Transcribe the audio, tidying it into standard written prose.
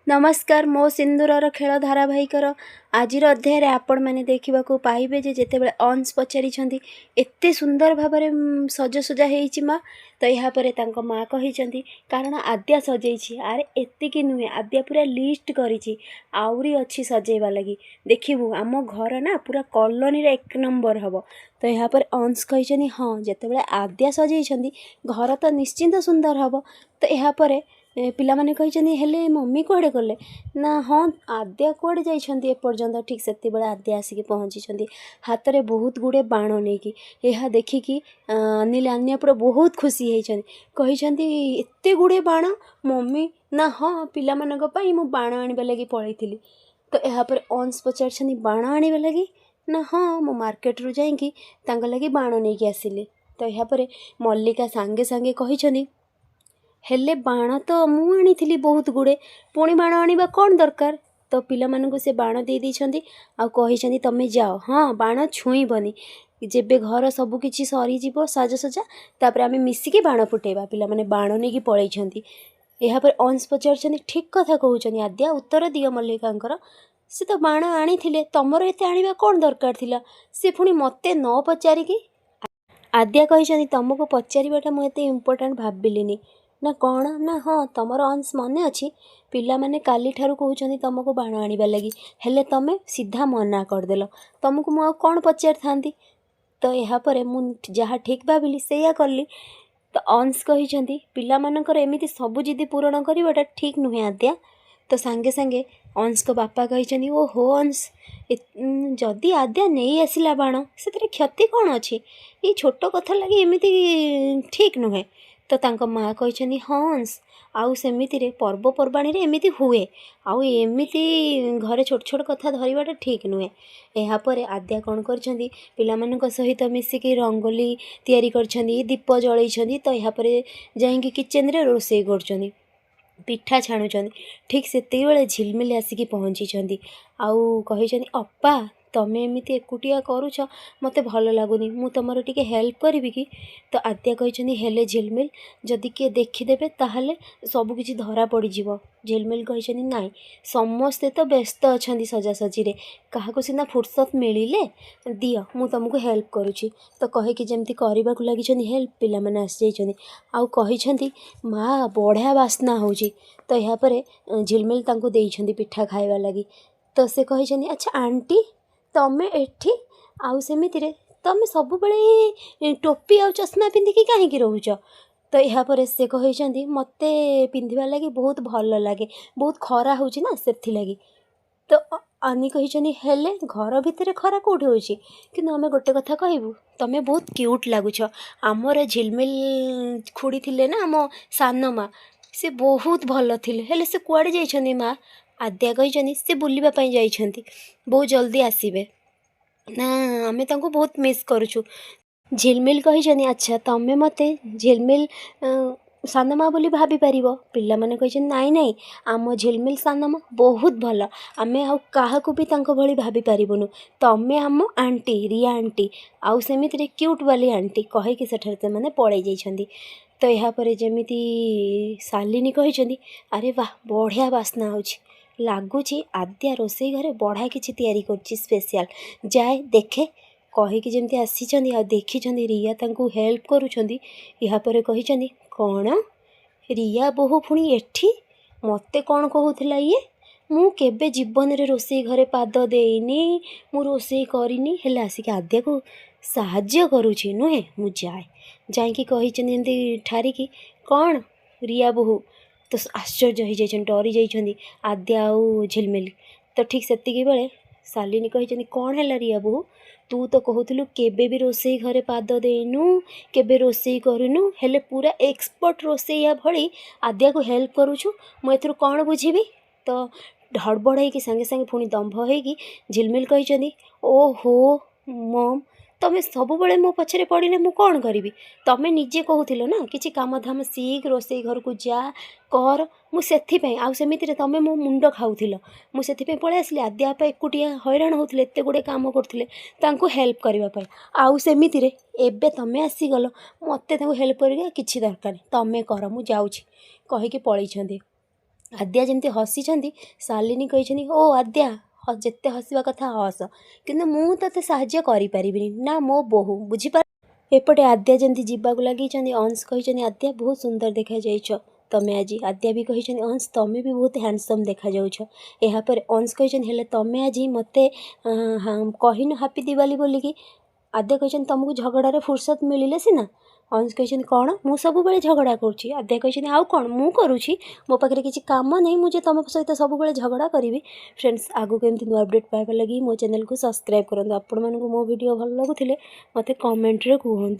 नमस्कार मो सिंदूरर खेल धारावाहिकर आज अध्याय आपण मैंने देखा पाइबे जिते बड़े अंश पचारि एत सुंदर भाव सजसजा हो माँ तो यहाँ माँ कही कारण आद्या सजई आरे एतिक नुहे आद्या पूरा लिस्ट करी आउरी अच्छी सजेवा लगी देखू आम घर ना पूरा कॉलोनी एक नंबर हम तो यहाँ पर अंश कही हाँ जिते आद्या सजई घर तो निश्चिंत सुंदर हम तो यहाँ पर पिला माने कहिछन्ती हेले मम्मी कुआडे गले ना हाँ आद्या कुआडे जाइछन्ती एपर्यंत ठीक से आद्या आसिक पहुँची हाथ में बहुत गुड़े बाण नहीं यह देखिकी अनिल अन्या पूरा बहुत खुशी होती कहिछन्ती एते गुड़े बाण मम्मी ना हाँ पिला मानक पई मु बाण आनिबा लगी पळैथिली तो यहाँ पर अंश पचार बाण आनिबा लगी ना हाँ मु मार्केट रु जाइकी तांका लगी बाण नहीं आसिली तो यहाँ पर मल्लिका सांगे सांगे कहिछन्ती हेले बाण तो मु आनी बहुत गुड़े पुणी बाण आनिबा कौन दरकार तो पिला मानकु से बाण दे देइछन्ती आ कहिछन्ती तमे जाओ हाँ बाण छुईबनी जेबे घर सब किछि सरी जीवो साजसजा तापर आमे मिसिके बाण फुटेबा पिला माने बाण नेकी पळैछन्ती यहाँ पर अंश पचार ठीक कथा कहउछन्ती आद्या उत्तर दियो मल्लिकांकर से तो बाण आनी तमर एते आनिबा कौन दरकार थिला से पुणी मते न पचारिकी आद्या कहिछन्ती तुमको पचारिबाटा मु एते इम्पोर्टेंट भाबिलिनी ना कौन ना हाँ तुमर अंश मन अच्छी पिला माने काली ठारू कहउछन्ती तुमको बाण आनिबा लगी हेले तमे सीधा मना करदेल तुमको मु कौन पचार थांती तो यहाँ पर मु जहाँ ठीक भाविली सेया कली तो अंश कहिछन्ती पिला मानकर एमिति सबु जिद्दी पूरण करवाटा ठीक नुहे आद्या तो सांगे सांगे अंश को बापा कहिछन्ती ओ हो अंश जदि आद्या नहीं आसिला बाण से क्षति कौन अच्छी ये छोट कथा लगी एमिति ठीक नुहे तो तांको माँ कहिछन्ती हाँ अंश आउ सेमिति रे पर्वपर्वाणी रे एमिति हुए आउ एमिति घरे छोट छोट कथा धरिबाटा ठीक नुहे यहाँ पर आद्या कौन करछन्ती पिलामानक सहित मिसिकी रंगोली तैयारी करछन्ती दीप जलैछन्ती तो यहाँ पर जाइकी किचेन रे रोषेई करछन्ती पिठा छाणुछन्ती ठीक सेतिक बेले झिलमिल आसिकी पहुँची आउ कहिछन्ती अप्पा तमे एमिति एकुटिया करूछ मते भल लागुनी मु तमर टिके हेल्प करिवि कि तो आद्या कहिछन्ती हेले झिलमिल जदि किए देखिदेबे ताहले सब किछि धरा पड़ जिवो झिलमिल कहिछन्ती नाई समस्ते तो व्यस्त अछन्ती सजासजी रे काहाको सिना फुर्सत मिलिले दियो मु तुमको हेल्प करूछि तो कहे कि जेमती करबा को लागिछन्ती हेल्प पिला माने आसी जाइछन्ती आउ कहिछन्ती माँ बढ़िया बास्ना होउछि तो यहाँ पर झिलमिल तांको देइछन्ती पिठा खाइबा लागि तो से कहिछन्ती अच्छा आंटी तमे एठी आउ सेमिति रे तमे सब बेले टोपी आ चश्मा पिंधिकी काहेकि रहुछ तो यहाँ पर से कहिछन्ती मते पिंधिबा लागि बहुत भल लागे बहुत खरा होउछि ना सेथि लागि तो आनी कहिछन्ती हेले घर भितर खरा कोठी होउछि कि हमें गोटे कथा कहबू तमे बहुत क्यूट लागुछ आमर झिलमिल खुड़ी थिले ना आम सान माँ से बहुत भल थिले हेले से कुआडे जाइछन्ती माँ आद्या कहिछन्ती से बुलिबा पई जाइछन्ती बहुत जल्दी आसीबे ना आमे तांको बहुत मिस करूछु झिलमिल कहिछन्ती अच्छा तमे मते झिलमिल सान माँ बोली भाभी पारिबो पिला माने कहिछन्ती नाई नाई आम झिलमिल सान माँ बहुत भल आमे आउ काहाकू भी तांको भली भाभी पारिबुनु तमे आम आंटी रिया आंटी आउ सेमिति क्यूट वाली आंटी कहे कि सेठार से माने पळै जाइछन्ती तो यहाँ पर जेमिति शालिनी कहिछन्ती अरे वाह बढ़िया बास्ना होछि लगुच आद्या रोषेई घरे बढ़ा किसी तैयारी करछि स्पेशल जाए देखे कहीकि जमती आसी आ देखी रिया तांको हेल्प करुछन्ती यहाँ पर कहिछन्ती कौन रिया बहु पुणी एठी मते कौन कहूथिला ये मु केबे जीवन रे रोषेई घरे पाद देइनी मु रोषेई करिनी हेले आसिक आद्या को साहाଯ୍ୟ करुछि नुहे मु जाए जाइकी कहिछन्ती एमती ठारिकी कौन रिया बहु तो आश्चर्य हो जाइछन्ती डरी जाइछन्ती आद्या आउ झिलमिल तो ठीक सेतिकी बेले शालिनी कहिछन्ती कौन है रिया बहु तू तो कहूलु केबे भी रोषेई घरे पाद देनु केबे रोषेई करूनु हेले पूरा एक्सपर्ट रोषेइया भली आद्या को हेल्प करूछु मु एथरु कौन बुझीबी तो हड़बड़ होइकी संगे संगे पुणी दंभ होइकी झिलमिल कहिछन्ती ओहो मम तमे सब बेले मो पछरे पड़िले मु कौन करिवि तमे निजे कहूथिलो ना किछि काम धाम सीख रोषेई घर को जा कर मु सेथिपई आउ सेमिति रे तमे मो मुंड खाउथिलो मु सेथिपई पळे आसली आद्या आपा एकुटिया हैरान होउथिले एते गुडे काम करथिले तांको हेल्प करबा पई आउ सेमिति रे एबे तमे आसी गलो मते तांको हेल्प करिया किछि दरकार तमे कर मु जाउछि कहि के पळैछन्ती ଆଦ୍ୟା ଯେମିତି ହସିଛନ୍ତି ଶାଲିନୀ କହିଛନ୍ତି ଓ ଆଦ୍ୟା ଯେତେ ହସିବା କଥା ହସ, କିନ୍ତୁ ମୁଁ ତୋତେ ସାହାଯ୍ୟ କରିପାରିବିନି ନା ମୋ ବୋହୂ, ବୁଝିପାର। ଏପଟେ ଆଦ୍ୟା ଯେମିତି ଯିବାକୁ ଲାଗିଛନ୍ତି ଅଂଶ କହିଛନ୍ତି ଆଦ୍ୟା ବହୁତ ସୁନ୍ଦର ଦେଖାଯାଇଛ ତମେ ଆଜି। ଆଦ୍ୟା ବି କହିଛନ୍ତି ଅଂଶ ତମେ ବି ବହୁତ ହ୍ୟାଣ୍ଡସମ୍ ଦେଖାଯାଉଛ। ଏହାପରେ ଅଂଶ କହିଛନ୍ତି ହେଲେ ତମେ ଆଜି ମୋତେ କହିନ ହାପି ଦିୱାଲି ବୋଲିକି। ଆଦ୍ୟା କହିଛନ୍ତି ତମକୁ ଝଗଡ଼ାରେ ଫୁର୍ସତ ମିଳିଲେ ସିନା। ଅଂଶ କହିଛନ୍ତି କ'ଣ ମୁଁ ସବୁବେଳେ ଝଗଡ଼ା କରୁଛି? ଆଦ୍ୟା କହିଛନ୍ତି ଆଉ କ'ଣ ମୁଁ କରୁଛି? ମୋ ପାଖରେ କିଛି କାମ ନାହିଁ ମୁଁ ଯେ ତମ ସହିତ ସବୁବେଳେ ଝଗଡ଼ା କରିବି। ଫ୍ରେଣ୍ଡସ୍, ଆଗକୁ ଏମିତି ନୂଆ ଅପଡ଼େଟ୍ ପାଇବା ଲାଗି ମୋ ଚ୍ୟାନେଲକୁ ସବସ୍କ୍ରାଇବ୍ କରନ୍ତୁ। ଆପଣମାନଙ୍କୁ ମୋ ଭିଡ଼ିଓ ଭଲ ଲାଗୁଥିଲେ ମୋତେ କମେଣ୍ଟରେ କୁହନ୍ତୁ।